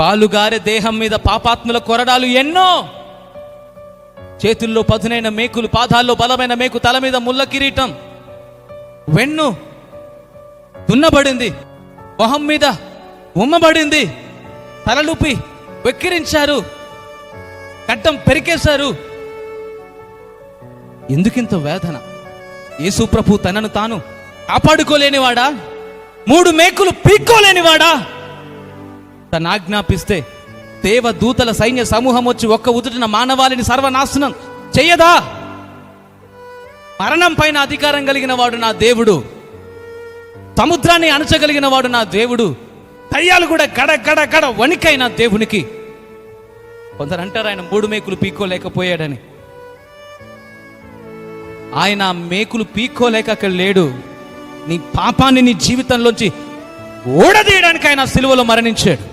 పాలుగారే దేహం మీద పాపాత్ముల కొరడాలు ఎన్నో. చేతుల్లో పదునైన మేకులు, పాదాల్లో బలమైన మేకు, తల మీద ముళ్ళ కిరీటం, వెన్ను దున్నబడింది, మొహం మీద ఉమ్మబడింది, తలలుపి వెక్కిరించారు, గడ్డం పెరికేశారు. ఎందుకింత వేదన? యేసు ప్రభు తనను తాను కాపాడుకోలేనివాడా? 3 మేకులు పీక్కోలేనివాడా? తను ఆజ్ఞాపిస్తే దేవదూతల సైన్య సమూహం వచ్చి ఒక్క ఉదుటిన మానవాళిని సర్వనాశనం చెయ్యదా? మరణం పైన అధికారం కలిగిన వాడు నా దేవుడు, సముద్రాన్ని అణచగలిగిన వాడు నా దేవుడు, దయ్యాలు కూడా గడ గడ గడ వణికైన దేవునికి. కొందరు అంటారు ఆయన 3 మేకులు పీక్కోలేకపోయాడని. ఆయన మేకులు పీక్కోలేక అక్కడ లేడు. నీ పాపాన్ని నీ జీవితంలోంచి ఓడదీయడానికి ఆయన సిలువలో మరణించాడు.